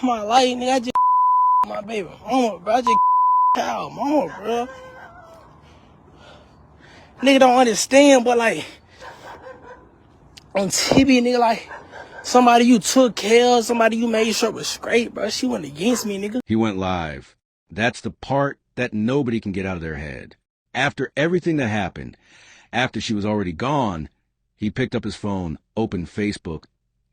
my life, nigga. I just my baby mama, bro. I just child mama, bro. Nigga don't understand, but like on TV, nigga, like somebody you took care of, somebody you made sure was straight, bro. She went against me, nigga. He went live. That's the part that nobody can get out of their head. After everything that happened, after she was already gone, he picked up his phone, opened Facebook,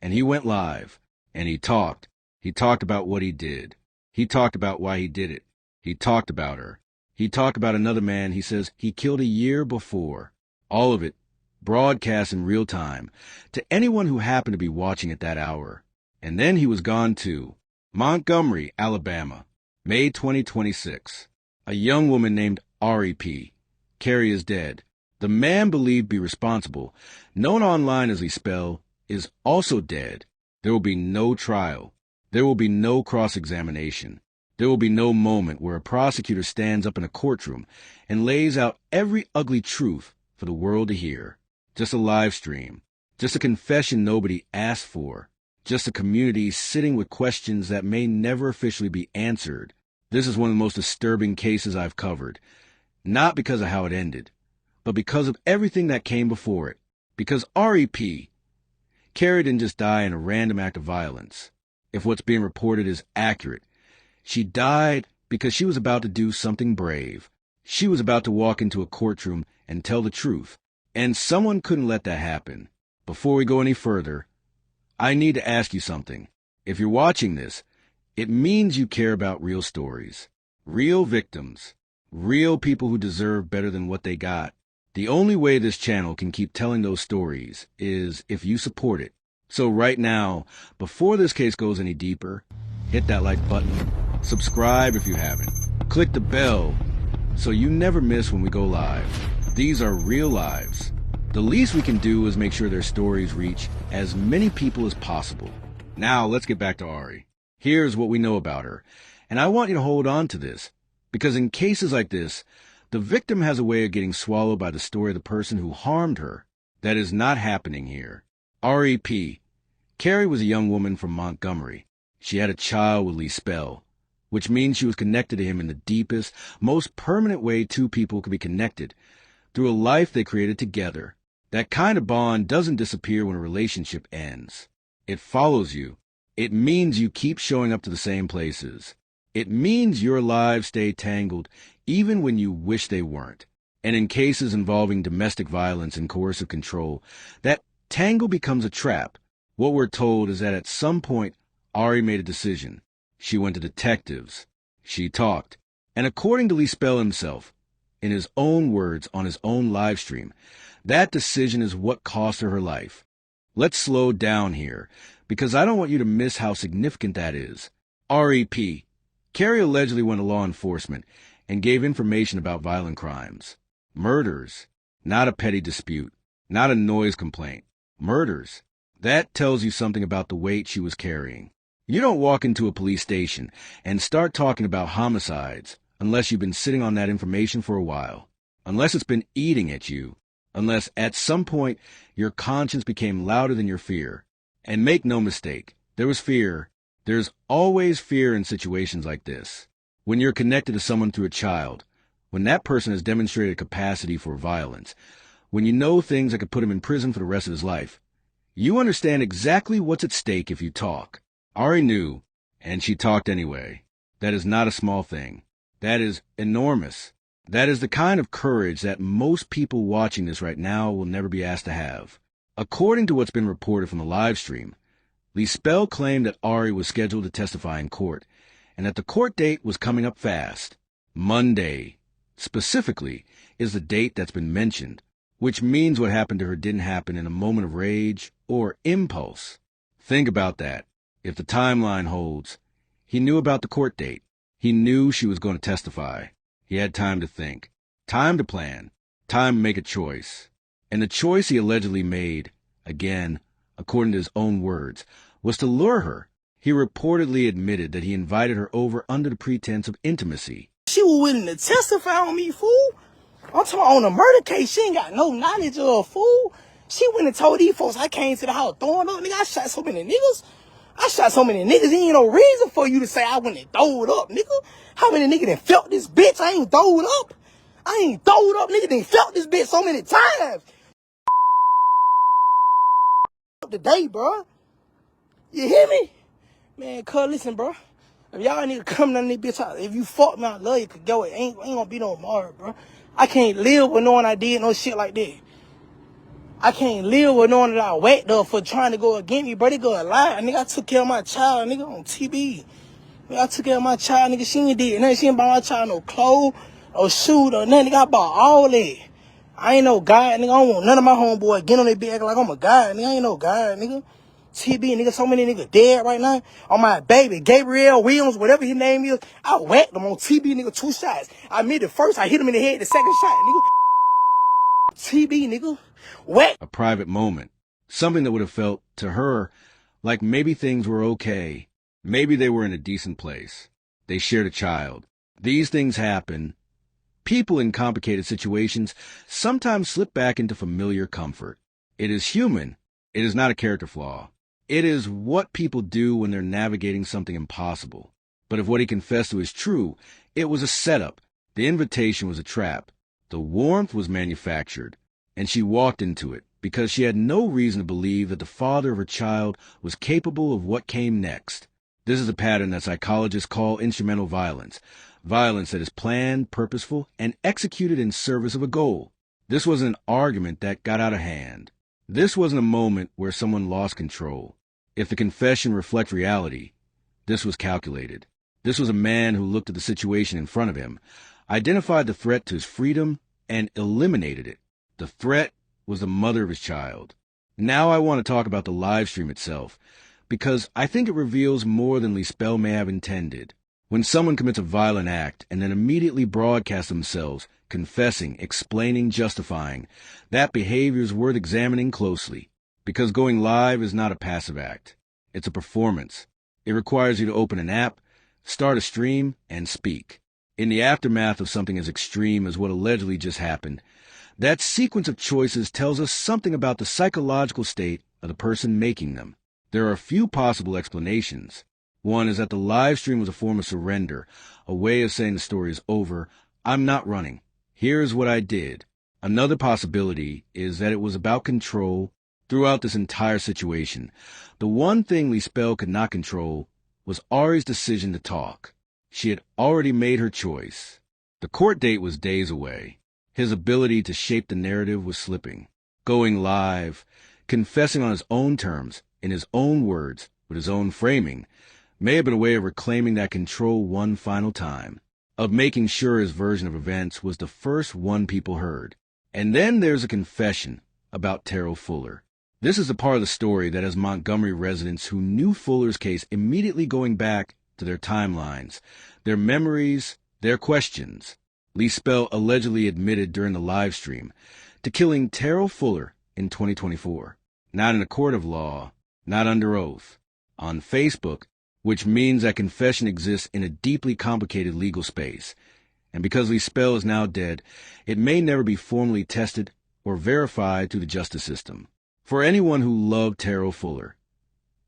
and he went live. And he talked. He talked about what he did. He talked about why he did it. He talked about her. He talked about another man he says he killed a year before. All of it broadcast in real time to anyone who happened to be watching at that hour. And then he was gone too. Montgomery, Alabama, May 2026. A young woman named Kari. Kari is dead. The man believed be responsible, known online as Lee Spell, is also dead. There will be no trial. There will be no cross-examination. There will be no moment where a prosecutor stands up in a courtroom and lays out every ugly truth for the world to hear. Just a live stream. Just a confession nobody asked for. Just a community sitting with questions that may never officially be answered. This is one of the most disturbing cases I've covered. Not because of how it ended, but because of everything that came before it. Because R.E.P. Kari didn't just die in a random act of violence. If what's being reported is accurate, she died because she was about to do something brave. She was about to walk into a courtroom and tell the truth. And someone couldn't let that happen. Before we go any further, I need to ask you something. If you're watching this, it means you care about real stories, real victims, real people who deserve better than what they got. The only way this channel can keep telling those stories is if you support it. So right now, before this case goes any deeper, hit that like button, subscribe if you haven't, click the bell so you never miss when we go live. These are real lives. The least we can do is make sure their stories reach as many people as possible. Now let's get back to Kari. Here's what we know about her, and I want you to hold on to this, because in cases like this, the victim has a way of getting swallowed by the story of the person who harmed her. That is not happening here. R.E.P. Kari was a young woman from Montgomery. She had a child with Lee Spell, which means she was connected to him in the deepest, most permanent way two people could be connected, through a life they created together. That kind of bond doesn't disappear when a relationship ends. It follows you. It means you keep showing up to the same places. It means your lives stay tangled even when you wish they weren't. And in cases involving domestic violence and coercive control, that tangle becomes a trap. What we're told is that at some point, Kari made a decision. She went to detectives. She talked. And according to Lee Spell himself, in his own words on his own live stream, that decision is what cost her her life. Let's slow down here, because I don't want you to miss how significant that is. R.E.P. Kari allegedly went to law enforcement and gave information about violent crimes. Murders. Not a petty dispute. Not a noise complaint. Murders. That tells you something about the weight she was carrying. You don't walk into a police station and start talking about homicides unless you've been sitting on that information for a while. Unless it's been eating at you. Unless at some point your conscience became louder than your fear. And make no mistake, there was fear. There's always fear in situations like this. When you're connected to someone through a child, when that person has demonstrated a capacity for violence, when you know things that could put him in prison for the rest of his life, you understand exactly what's at stake if you talk. Kari knew, and she talked anyway. That is not a small thing. That is enormous. That is the kind of courage that most people watching this right now will never be asked to have. According to what's been reported from the live stream, Lee Spell claimed that Kari was scheduled to testify in court, and that the court date was coming up fast. Monday, specifically, is the date that's been mentioned, which means what happened to her didn't happen in a moment of rage or impulse. Think about that. If the timeline holds, he knew about the court date. He knew she was going to testify. He had time to think, time to plan, time to make a choice. And the choice he allegedly made, again, according to his own words, was to lure her. He reportedly admitted that he invited her over under the pretense of intimacy. She was willing to testify on me, fool. I'm talking about on a murder case. She ain't got no knowledge of, fool. She went and told these folks I came to the house throwing up. Nigga, I shot so many niggas. I shot so many niggas, ain't no reason for you to say I went and throwed up, nigga. How many niggas done felt this bitch? I ain't throwed up. I ain't throwed up, nigga. Done felt this bitch so many times. Today, bro. You hear me? Man, cuz, listen, bro. If y'all niggas come down this bitch out, if you fuck me, I love you, cause yo, it ain't gonna be no more, bro. I can't live with knowing I did no shit like that. I can't live with knowing that I whacked up for trying to go against me, bro. They go lie. Nigga, I took care of my child, nigga, on TB. Nigga, I took care of my child, nigga. She ain't did nothing. She ain't buy my child no clothes, or shoes, or nothing. Nigga, I bought all that. I ain't no guy, nigga. I don't want none of my homeboys getting on their bitch acting like I'm a guy, nigga. I ain't no guy, nigga. TB, nigga, so many niggas dead right now. On my baby, Gabriel Williams, whatever his name is, I whacked him on TB, nigga, 2 shots. I made the first, I hit him in the head, the second shot, nigga. TB, nigga. Whack. A private moment. Something that would have felt, to her, like maybe things were okay. Maybe they were in a decent place. They shared a child. These things happen. People in complicated situations sometimes slip back into familiar comfort. It is human. It is not a character flaw. It is what people do when they're navigating something impossible. But if what he confessed to is true, it was a setup. The invitation was a trap. The warmth was manufactured, and she walked into it because she had no reason to believe that the father of her child was capable of what came next. This is a pattern that psychologists call instrumental violence. Violence that is planned, purposeful, and executed in service of a goal. This wasn't an argument that got out of hand. This wasn't a moment where someone lost control. If the confession reflects reality, this was calculated. This was a man who looked at the situation in front of him, identified the threat to his freedom, and eliminated it. The threat was the mother of his child. Now I want to talk about the live stream itself, because I think it reveals more than Lispel may have intended. When someone commits a violent act and then immediately broadcasts themselves, confessing, explaining, justifying, that behavior is worth examining closely, because going live is not a passive act. It's a performance. It requires you to open an app, start a stream, and speak. In the aftermath of something as extreme as what allegedly just happened, that sequence of choices tells us something about the psychological state of the person making them. There are a few possible explanations. One is that the live stream was a form of surrender, a way of saying the story is over. I'm not running. Here's what I did. Another possibility is that it was about control throughout this entire situation. The one thing Lispel could not control was Ari's decision to talk. She had already made her choice. The court date was days away. His ability to shape the narrative was slipping. Going live, confessing on his own terms, in his own words, with his own framing, may have been a way of reclaiming that control one final time, of making sure his version of events was the first one people heard. And then there's a confession about Terrell Fuller. This is a part of the story that has Montgomery residents who knew Fuller's case immediately going back to their timelines, their memories, their questions. Lispel allegedly admitted during the live stream to killing Terrell Fuller in 2024, not in a court of law, not under oath, on Facebook, which means that confession exists in a deeply complicated legal space. And because Lispel is now dead, it may never be formally tested or verified through the justice system. For anyone who loved Terrell Fuller,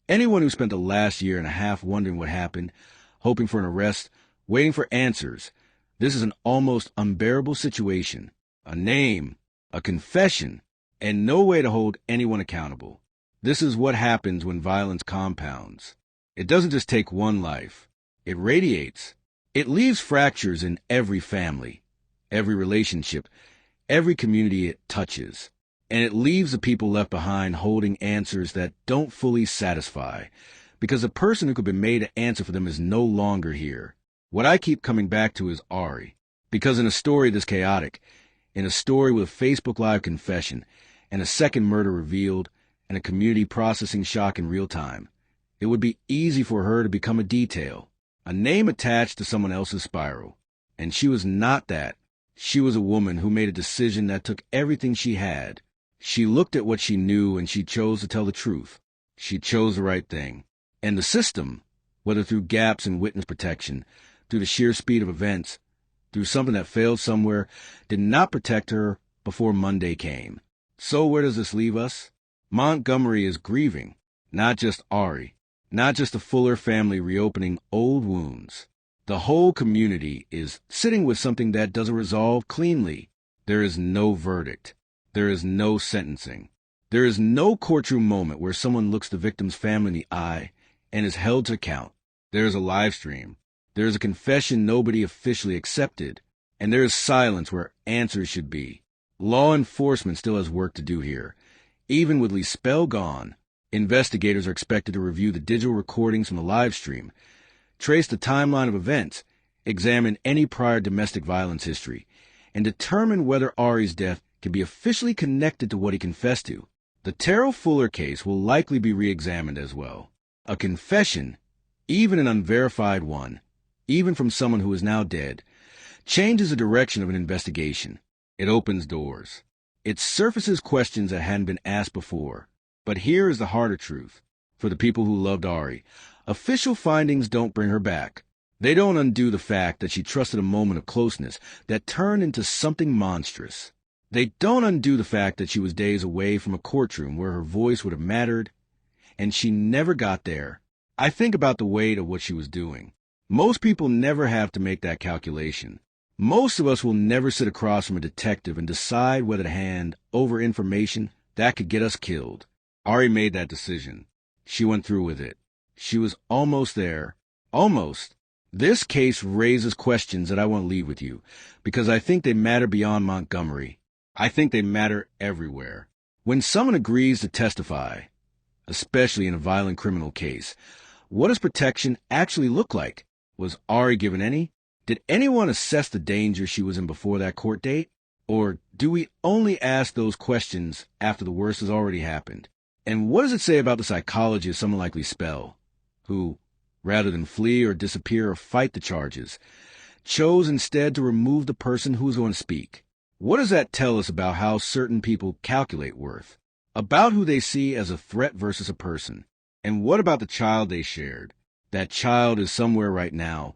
anyone who spent the last year and a half wondering what happened, hoping for an arrest, waiting for answers, this is an almost unbearable situation, a name, a confession, and no way to hold anyone accountable. This is what happens when violence compounds. It doesn't just take one life. It radiates. It leaves fractures in every family, every relationship, every community it touches. And it leaves the people left behind holding answers that don't fully satisfy, because the person who could be made to answer for them is no longer here. What I keep coming back to is Ari, because in a story this chaotic, in a story with Facebook Live confession, and a second murder revealed, and a community processing shock in real time, it would be easy for her to become a detail, a name attached to someone else's spiral. And she was not that. She was a woman who made a decision that took everything she had. She looked at what she knew and she chose to tell the truth. She chose the right thing. And the system, whether through gaps in witness protection, through the sheer speed of events, through something that failed somewhere, did not protect her before Monday came. So where does this leave us? Montgomery is grieving, not just Ari, not just the Fuller family reopening old wounds. The whole community is sitting with something that doesn't resolve cleanly. There is no verdict. There is no sentencing. There is no courtroom moment where someone looks the victim's family in the eye and is held to account. There is a live stream. There is a confession nobody officially accepted. And there is silence where answers should be. Law enforcement still has work to do here. Even with Lispell gone, investigators are expected to review the digital recordings from the live stream, trace the timeline of events, examine any prior domestic violence history, and determine whether Ari's death can be officially connected to what he confessed to. The Terrell Fuller case will likely be re-examined as well. A confession, even an unverified one, even from someone who is now dead, changes the direction of an investigation. It opens doors. It surfaces questions that hadn't been asked before. But here is the harder truth. For the people who loved Ari, official findings don't bring her back. They don't undo the fact that she trusted a moment of closeness that turned into something monstrous. They don't undo the fact that she was days away from a courtroom where her voice would have mattered, and she never got there. I think about the weight of what she was doing. Most people never have to make that calculation. Most of us will never sit across from a detective and decide whether to hand over information that could get us killed. Ari made that decision. She went through with it. She was almost there. Almost. This case raises questions that I want to leave with you, because I think they matter beyond Montgomery. I think they matter everywhere. When someone agrees to testify, especially in a violent criminal case, what does protection actually look like? Was Ari given any? Did anyone assess the danger she was in before that court date? Or do we only ask those questions after the worst has already happened? And what does it say about the psychology of someone like Lispell, who, rather than flee or disappear or fight the charges, chose instead to remove the person who was going to speak? What does that tell us about how certain people calculate worth? About who they see as a threat versus a person? And what about the child they shared? That child is somewhere right now,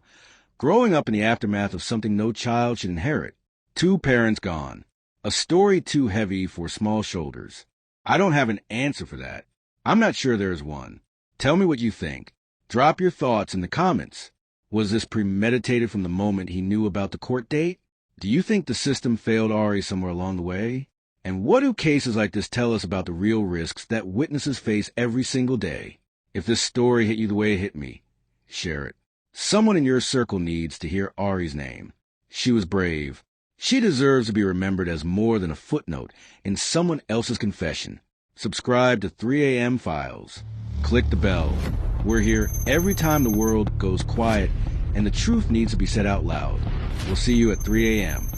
growing up in the aftermath of something no child should inherit. 2 parents gone. A story too heavy for small shoulders. I don't have an answer for that. I'm not sure there is one. Tell me what you think. Drop your thoughts in the comments. Was this premeditated from the moment he knew about the court date? Do you think the system failed Ari somewhere along the way? And what do cases like this tell us about the real risks that witnesses face every single day? If this story hit you the way it hit me, share it. Someone in your circle needs to hear Ari's name. She was brave. She deserves to be remembered as more than a footnote in someone else's confession. Subscribe to 3 a.m. Files. Click the bell. We're here every time the world goes quiet and the truth needs to be said out loud. We'll see you at 3 a.m.